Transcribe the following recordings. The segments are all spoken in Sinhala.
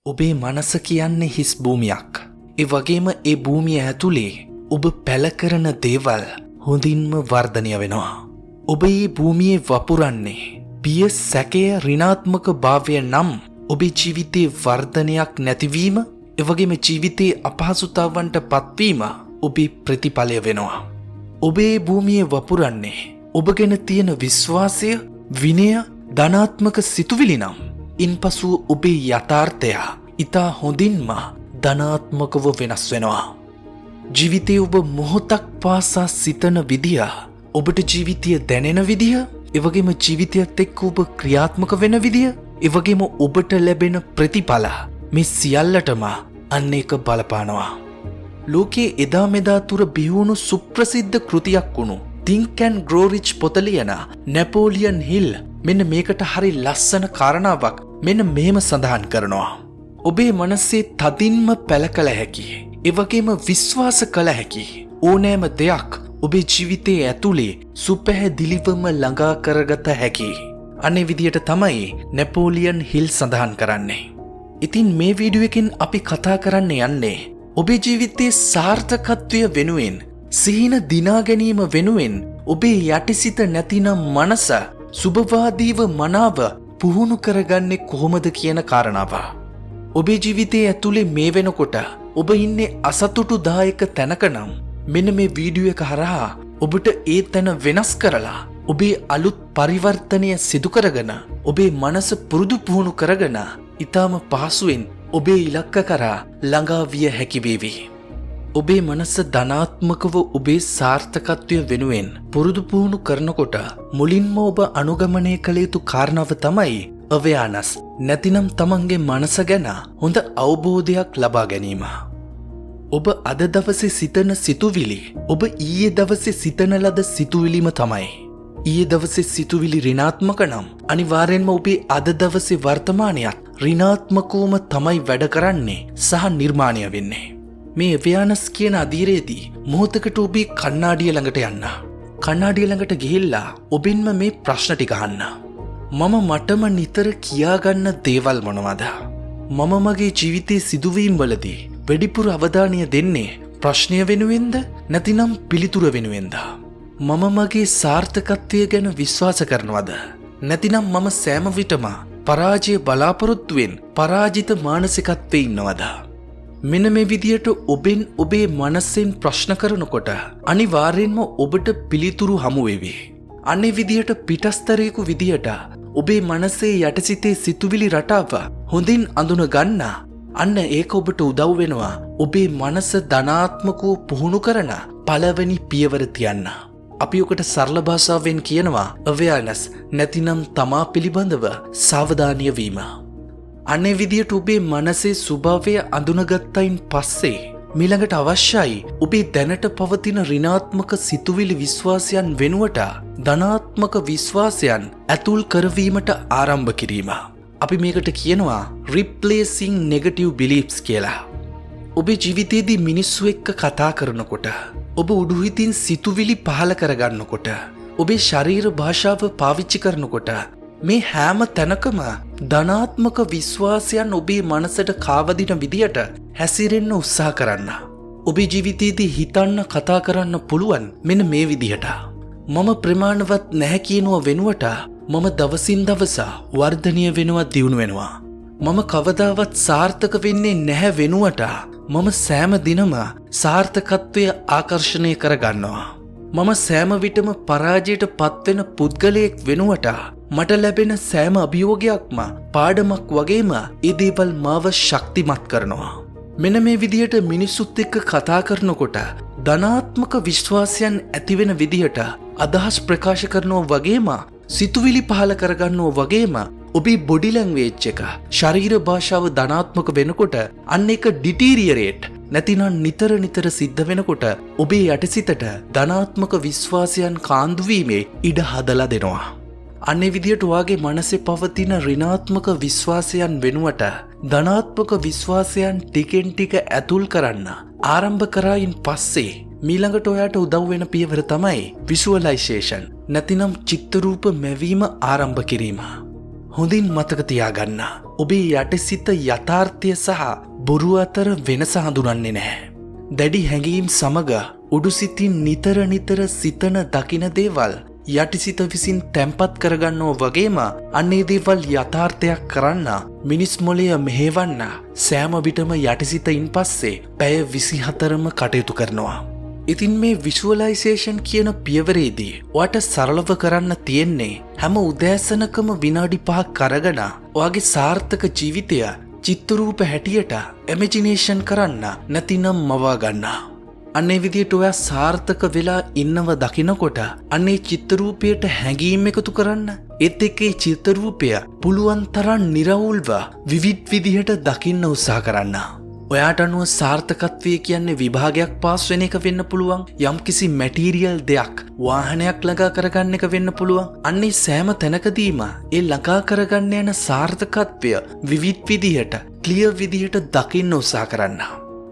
ඔබේ මනස කියන්නේ හිස් භූමියක්. ඒ වගේම ඒ භූමිය ඇතුලේ ඔබ පැල කරන දේවල් හොඳින්ම වර්ධනය වෙනවා. ඔබ මේ භූමියේ වපුරන්නේ බිය සැකය ඍණාත්මක භාවය නම් ඔබේ ජීවිතයේ වර්ධනයක් නැතිවීම, ඒ වගේම ජීවිතයේ අපහසුතාවන්ට පත්වීම ඔබේ ප්‍රතිඵලය වෙනවා. ඔබේ භූමියේ වපුරන්නේ ඔබ ගැන තියෙන විශ්වාසය, විනය, ධනාත්මක සිතුවිලි නම් ඉන්පසු ඔබේ යථාර්ථය ඉතා හොඳින්ම ධනාත්මකව වෙනස් වෙනවා. ජීවිතයේ ඔබ මොහොතක් පාසා සිතන විදිය, ඔබට ජීවිතය දැනෙන විදිය, ඒ වගේම ජීවිතයත් එක්ක ඔබ ක්‍රියාත්මක වෙන විදිය, ඒ වගේම ඔබට ලැබෙන ප්‍රතිඵල මේ සියල්ලටම අන්න ඒක බලපානවා. ලෝකයේ එදා මෙදා තුර බිහිවුණු සුප්‍රසිද්ධ කෘතියක් වුණු Think and Grow Rich පොත ලියන නැපෝලියන් හිල් මෙන්න මේකට හරි ලස්සන කාරණාවක් මෙන්න මෙහෙම සඳහන් කරනවා. ඔබේ මනසේ තදින්ම පැල කළ හැකි, ඒ වගේම විශ්වාස කළ හැකි ඕනෑම දෙයක් ඔබේ ජීවිතයේ ඇතුලේ සුපැහැදිලිවම ළඟා කරගත හැකි. අනේ විදියට තමයි නැපෝලියන් හිල් සඳහන් කරන්නේ. ඉතින් මේ වීඩියෝ එකෙන් අපි කතා කරන්න යන්නේ ඔබේ ජීවිතයේ සාර්ථකත්වය වෙනුවෙන්, සිහින දිනා ගැනීම වෙනුවෙන් ඔබේ යටිසිත නැතිනම් මනස සුබවාදීව මනාව පුහුණු කරගන්නේ කොහොමද කියන කාරණාව. ඔබේ ජීවිතයේ ඇතුලේ මේ වෙනකොට ඔබ ඉන්නේ අසතුටුදායක තැනක නම් මෙන්න මේ වීඩියෝ එක හරහා ඔබට ඒ තැන වෙනස් කරලා ඔබේ අලුත් පරිවර්තනය සිදු කරගෙන ඔබේ මනස පුරුදු පුහුණු කරගෙන ඊටම පහසුවෙන් ඔබේ ඉලක්ක කරා ළඟා විය හැකි වේවි. ඔබේ මනස ධනාත්මකව ඔබේ සාර්ථකත්වය වෙනුවෙන් පුරුදු පුහුණු කරනකොට මුලින්ම ඔබ අනුගමනය කළ යුතු කාරණාව තමයි අවයානස්, නැතිනම් තමන්ගේ මනස ගැන හොඳ අවබෝධයක් ලබා ගැනීම. ඔබ අද දවසේ සිතන සිතුවිලි ඔබ ඊයේ දවසේ සිතන ලද සිතුවිලිම තමයි. ඊයේ දවසේ සිතුවිලි ඍණාත්මක නම් අනිවාර්යෙන්ම ඔබේ අද දවසේ වර්තමානයත් ඍණාත්මකවම තමයි වැඩ කරන්නේ සහ නිර්මාණය වෙන්නේ. මේ අවයානස් කියන අධීරයේදී මොහොතකට ඔබේ කණ්ණාඩිය ළඟට යන්න. කණ්ණාඩිය ළඟට ගිහිල්ලා ඔබින්ම මේ ප්‍රශ්න ටික අහන්න. මටම නිතර කියාගන්න දේවල් මොනවද? මම මගේ ජීවිතයේ සිදුවීම් වලදී වැඩිපුර අවධානය දෙන්නේ ප්‍රශ්නය වෙනුවෙන්ද නැතිනම් පිළිතුර වෙනුවෙන්ද? මම මගේ සාර්ථකත්වය ගැන විශ්වාස කරනවද නැතිනම් මම සෑම විටම පරාජය බලාපොරොත්තුවෙන් පරාජිත මානසිකත්වයේ ඉන්නවද? මෙන්න මේ විදියට ඔබෙන් ඔබේ මනසෙන් ප්‍රශ්න කරනකොට අනිවාර්යෙන්ම ඔබට පිළිතුරු හමු වෙවි. අනේ විදියට පිටස්තරයෙකු විදියට ඔබේ මනසේ යටසිතේ සිතුවිලි රටාව හොඳින් අඳුන ගන්න. අන්න ඒක ඔබට උදව් වෙනවා ඔබේ මනස ධනාත්මකව පුහුණු කරන පළවෙනි පියවර තියන්න. අපි ඔකට සරල භාෂාවෙන් කියනවා අවයානස්, නැතිනම් තමා පිළිබඳව සාවධානය වීම. අනේ විදියට ඔබේ මනසේ ස්වභාවය අඳුනගත්තයින් පස්සේ මීළඟට අවශ්‍යයි ඔබේ දැනට පවතින ඍණාත්මක සිතුවිලි විශ්වාසයන් වෙනුවට ධනාත්මක විශ්වාසයන් ඇතුල් කරවීමට ආරම්භ කිරීම. අපි මේකට කියනවා replacing negative beliefs කියලා. ඔබේ ජීවිතයේදී මිනිස්සු එක්ක කතා කරනකොට, ඔබ උඩුහිතින් සිතුවිලි පහල කරගන්නකොට, ඔබේ ශරීර භාෂාව පාවිච්චි කරනකොට මේ හැම තැනකම ධනාත්මක විශ්වාසයන් ඔබේ මනසට කාවදින විදියට හැසිරෙන්න උත්සාහ කරන්න. ඔබේ ජීවිතයේදී හිතන්න, කතා කරන්න පුළුවන් මෙන්න මේ විදිහට. මම ප්‍රමාණවත් නැහැ කියනවා වෙනුවට මම දවසින් දවස වර්ධනය වෙනවා, දියුණු වෙනවා. මම කවදාවත් සාර්ථක වෙන්නේ නැහැ වෙනුවට මම සෑම දිනම සාර්ථකත්වය ආකර්ෂණය කරගන්නවා. මම සෑම විටම පරාජයට පත්වෙන පුද්ගලයෙක් වෙනුවට මට ලැබෙන සෑම අභියෝගයක්ම පාඩමක් වගේම ඒ දේවල් මාව ශක්තිමත් කරනවා. මෙන්න මේ විදියට මිනිස්සුත් එක්ක කතා කරනකොට ධනාත්මක විශ්වාසයන් ඇතිවෙන විදියට අදහස් ප්‍රකාශ කරනවා වගේම සිතුවිලි පහල කරගන්නවා වගේම ඔබේ බොඩි ලැන්ග්වේජ් එක, ශරීර භාෂාව ධනාත්මක වෙනකොට අන්න ඒක ඩිටීරියරේට් නැතිනම් නිතර සිද්ධ වෙනකොට ඔබේ යටිසිතට ධනාත්මක විශ්වාසයන් කාන්දු වීමේ ඉඩ හදලා දෙනවා. අන්නේ විදියට ඔයාගේ මනසේ පවතින ඍණාත්මක විශ්වාසයන් වෙනුවට ධනාත්මක විශ්වාසයන් ටිකෙන් ටික ඇතුල් කරන්න ආරම්භ කරායින් පස්සේ මීළඟට ඔයාට උදව් වෙන පියවර තමයි විසුවලයිසේෂන් නැතිනම් චිත්ත රූප මැවීම ආරම්භ කිරීම. හොඳින් මතක තියාගන්න. ඔබේ යටිසිත යථාර්ථය සහ බොරු අතර වෙනස හඳුනන්නේ නැහැ. දැඩි හැඟීම් සමග උඩුසිතින් නිතර සිතන දකින දේවල් යටිසිත විසින් තැම්පත් කරගන්නෝ වගේම අන්නේ දේවල් යථාර්ථයක් කරන්න මිනිස් මොළය මෙහෙවන්න සෑම විටම යටිසිතින් පස්සේ පැය 24ම කටයුතු කරනවා. ඉතින් මේ විෂුවලයිසේෂන් කියන පියවරේදී ඔයාට සරලව කරන්න තියෙන්නේ හැම උදෑසනකම විනාඩි 5ක් අරගෙන ඔයාගේ සාර්ථක ජීවිතය චිත්‍රරූප හැටියට ඉමේජිනේෂන් කරන්න නැතිනම් මවා ගන්න. අන්නේ විදියට ඔයා සාර්ථක වෙලා ඉන්නව දකිනකොට අන්නේ චිත්‍රරූපයට හැඟීම් එකතු කරන්න. ඒත් එක්කේ චිත්‍රරූපය පුළුවන් තරම් නිර්වුල්ව විවිධ විදිහට දකින්න උත්සාහ කරන්න. ඔයාට අනුව සාර්ථකත්වය කියන්නේ විභාගයක් පාස් වෙන එක වෙන්න පුළුවන්. යම්කිසි මැටීරියල් දෙයක් වාහනයක් ළඟා කරගන්න එක වෙන්න පුළුවන්. අන්නේ සෑම තැනකදීම ඒ ළඟා කරගන්න යන සාර්ථකත්වය විවිධ විදිහට ක්ලියර් විදිහට දකින්න උත්සාහ කරන්න.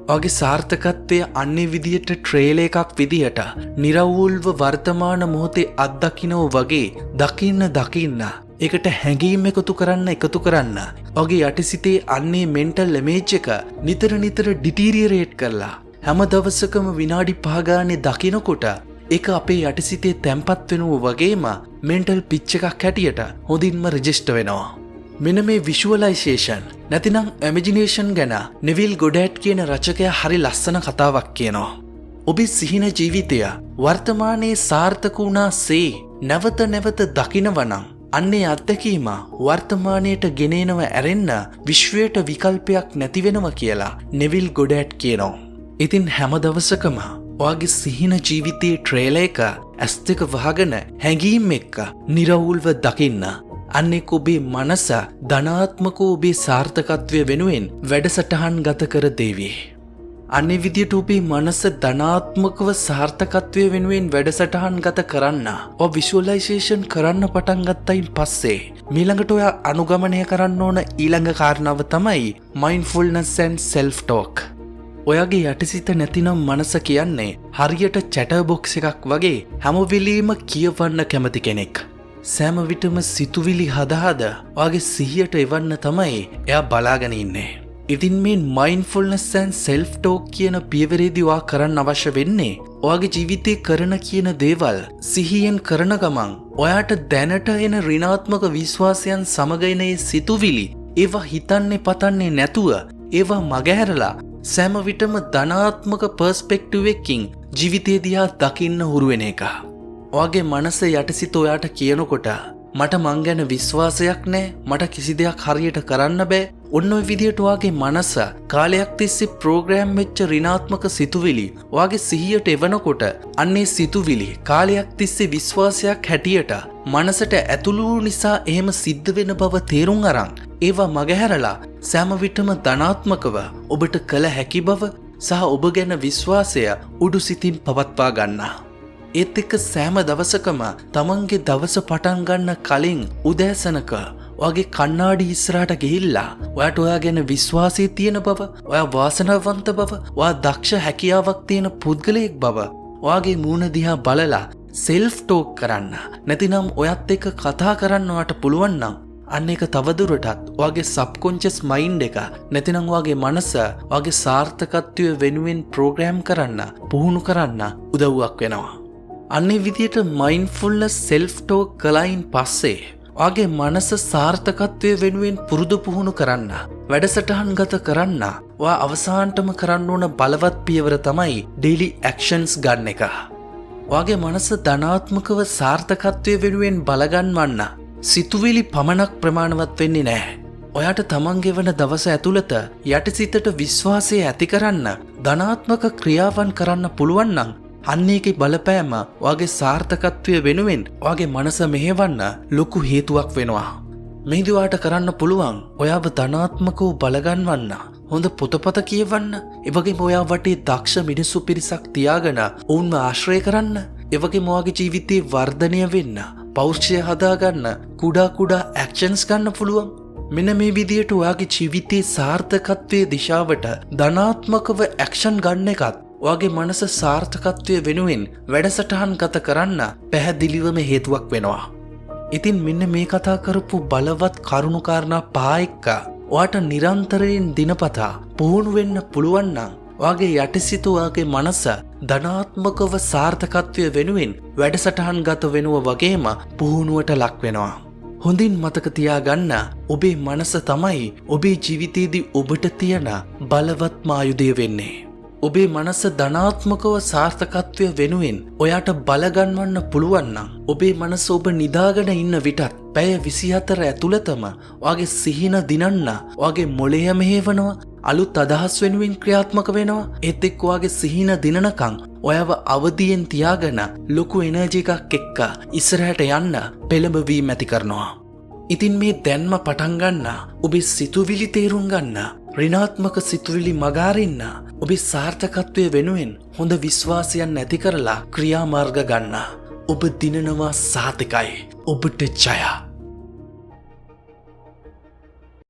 ඔයාගේ සාර්ථකත්වය අන්නේ විදිහට ට්‍රේලර් එකක් විදිහට නිර්වුල්ව වර්තමාන මොහොතේ අත්දකින්නෝ වගේ දකින්න ඒකට හැඟීම් එකතු කරන්න ඔගේ යටිසිතේ අන්නේ මෙන්ටල් ඉමේජ් එක නිතර ඩිටීරියරේට් කරලා හැම දවසකම විනාඩි 5 ගානේ දකිනකොට ඒක අපේ යටිසිතේ තැම්පත් වෙනවා වගේම මෙන්ටල් පිච් එකක් හැටියට හොඳින්ම රෙජිස්ටර් වෙනවා. මෙන්න මේ විෂුවලයිසේෂන් නැතිනම් ඉමේජිනේෂන් ගැන නෙවිල් ගොඩැට් කියන රචකයා හරි ලස්සන කතාවක් කියනවා. ඔබේ සිහින ජීවිතය වර්තමානයේ සාර්ථක වුණාසේ නැවත දකිනවනම් අන්නේ අත්දැකීම වර්තමානයට ගෙනෙනව ඇරෙන්න විශ්වයට විකල්පයක් නැති වෙනවා කියලා නෙවිල් ගොඩැට් කියනවා. ඉතින් හැම දවසකම ඔයාගේ සිහින ජීවිතයේ ට්‍රේලර් එක ඇස් දෙක වහගෙන හැඟීම් එක්ක නිර්වුල්ව දකින්න. අන්නේ ඔබේ මනස ධනාත්මක ඔබේ සාර්ථකත්වය වෙනුවෙන් වැඩසටහන් ගත කර දේවි. අන්නේ විදියට ඔබේ මනස ධනාත්මකව සාර්ථකත්වය වෙනුවෙන් වැඩසටහන් ගත කරන්න ඔය විෂුවලයිසේෂන් කරන්න පටන් ගත්තයින් පස්සේ ඊළඟට ඔයා අනුගමනය කරන්න ඕන ඊළඟ කාරණාව තමයි mindfulness and self talk. ඔයාගේ යටිසිත නැතිනම් මනස කියන්නේ හරියට චැටර් බොක්ස් එකක් වගේ හැම වෙලෙම කියවන්න කැමති කෙනෙක්. සෑම විටම සිතුවිලි හද ඔයාගේ සිහියට එවන්න තමයි එයා බලාගෙන ඉන්නේ. ඉතින් මේ mindfulness and self talk කියන පියවරේදී ඔයා කරන්න අවශ්‍ය වෙන්නේ ඔයාගේ ජීවිතේ කරන කියන දේවල් සිහියෙන් කරන ගමන් ඔයාට දැනට එන ඍණාත්මක විශ්වාසයන් සමග එන සිතුවිලි ඒවා හිතන්නේ පතන්නේ නැතුව ඒවා මගහැරලා සෑම විටම ධනාත්මක පර්ස්පෙක්ටිව් එකකින් ජීවිතේ දිහා දකින්න හුරු වෙන එක. ඔයාගේ මනස යටිසිත ඔයාට කියනකොට මට මං ගැන විශ්වාසයක් නැහැ, මට කිසි දෙයක් හරියට කරන්න බෑ. ඔන්න ඔය විදිහට ඔයාගේ මනස කාලයක් තිස්සේ ප්‍රෝග්‍රෑම් වෙච්ච ඍණාත්මක සිතුවිලි ඔයාගේ සිහියට එවනකොට අන්නේ සිතුවිලි කාලයක් තිස්සේ විශ්වාසයක් හැටියට මනසට ඇතුළු නිසා එහෙම සිද්ධ වෙන බව තේරුම් අරන් ඒවා මගහැරලා සෑම විටම ධනාත්මකව ඔබට කළ හැකි බව සහ ඔබ ගැන විශ්වාසය උඩු සිතින් පවත්වා ගන්නා. ඒත් එක්ක සෑම දවසකම තමන්ගේ දවස පටන් ගන්න කලින් උදෑසනක ඔයාගේ කණ්ණාඩි ඉස්සරහට ගිහිල්ලා ඔයාට ඔයා ගැන විශ්වාසය තියෙන බව, ඔයා වාසනාවන්ත බව, ඔයා දක්ෂ හැකියාවක් තියෙන පුද්ගලයෙක් බව ඔයාගේ මූණ දිහා බලලා සෙල්ෆ් ටෝක් කරන්න. නැතිනම් ඔයත් එක්ක කතා කරන්න ඔයාට පුළුවන් නම් අන්න ඒක තවදුරටත් ඔයාගේ සබ්කොන්ෂස් මයින්ඩ් එක නැතිනම් ඔයාගේ මනස ඔයාගේ සාර්ථකත්වය වෙනුවෙන් ප්‍රෝග්‍රෑම් කරන්න, පුහුණු කරන්න උදව්වක් වෙනවා. අන්නේ විදියට මයින්ඩ්ෆුල්නස් සෙල්ෆ් ටෝක් කළයින් පස්සේ ඔයාගේ මනස සාර්ථකත්වය වෙනුවෙන් පුරුදු පුහුණු කරන්න, වැඩසටහන් ගත කරන්න ඔයා අවසානටම කරන්න ඕන බලවත් පියවර තමයි ඩේලි ඇක්ෂන්ස් ගන්න එක. ඔයාගේ මනස ධනාත්මකව සාර්ථකත්වය වෙනුවෙන් බලගන්වන්න සිතුවිලි පමණක් ප්‍රමාණවත් වෙන්නේ නැහැ. ඔයාට තමන්ගේ වන දවස ඇතුළත යටිසිතට විශ්වාසය ඇති කරන්න ධනාත්මක ක්‍රියාවන් කරන්න පුළුවන් නම් අන්න ඒකේ බලපෑම ඔයාගේ සාර්ථකත්වය වෙනුවෙන් ඔයාගේ මනස මෙහෙවන්න ලොකු හේතුවක් වෙනවා. මේදී ඔයාට කරන්න පුළුවන් ඔයාව ධනාත්මකව බලගන්වන්න, හොඳ පොතපත කියවන්න, ඒ වගේම ඔයා වටේ දක්ෂ මිනිස්සු පිරිසක් තියාගෙන ඔවුන්ව ආශ්‍රය කරන්න, ඒ වගේම ඔයාගේ ජීවිතේ වර්ධනය වෙන්න, පෞරුෂය හදාගන්න කුඩා ඇක්ෂන්ස් ගන්න පුළුවන්. මෙන්න මේ විදියට ඔයාගේ ජීවිතේ සාර්ථකත්වයේ දිශාවට ධනාත්මකව ඇක්ෂන් ගන්න එකත් ඔයාගේ මනස සාර්ථකත්වය වෙනුවෙන් වැඩසටහන් ගත කරන්න පැහැදිලිවම හේතුවක් වෙනවා. ඉතින් මෙන්න මේ කතා කරපු බලවත් කරුණු කාරණා පහ එක්ක ඔයාට නිරන්තරයෙන් දිනපතා පුහුණු වෙන්න පුළුවන් නම් ඔයාගේ යටිසිත ඔයාගේ මනස ධනාත්මකව සාර්ථකත්වය වෙනුවෙන් වැඩසටහන් ගත වෙනුව වගේම පුහුණුවට ලක් වෙනවා. හොඳින් මතක තියාගන්න ඔබේ මනස තමයි ඔබේ ජීවිතයේදී ඔබට තියෙන බලවත්ම ආයුධය වෙන්නේ. ඔබේ මනස ධනාත්මකව සාර්ථකත්වය වෙනුවෙන් ඔයාට බලගන්වන්න පුළුවන් නම් ඔබේ මනස ඔබ නිදාගෙන ඉන්න විටත් පැය 24 ඇතුළතම ඔයාගේ සිහින දිනන්න ඔයාගේ මොළය මෙහෙවනවා, අලුත් අදහස් වෙනුවෙන් ක්‍රියාත්මක වෙනවා. ඒත් එක්ක ඔයාගේ සිහින දිනනකම් ඔයව අවදියෙන් තියාගෙන ලොකු එනර්ජි එකක් එක්ක ඉස්සරහට යන්න පෙළඹවීම ඇති කරනවා. ඉතින් මේ දැන්ම පටන් ගන්න ඔබේ සිතුවිලි තේරුම් ගන්න, ඍණාත්මක සිතුවිලි මගාරින්න, ඔබේ සාර්ථකත්වය වෙනුවෙන් හොඳ විශ්වාසයක් නැති කරලා ක්‍රියාමාර්ග ගන්න. ඔබ දිනනවා සාතිකයි. ඔබට ජය.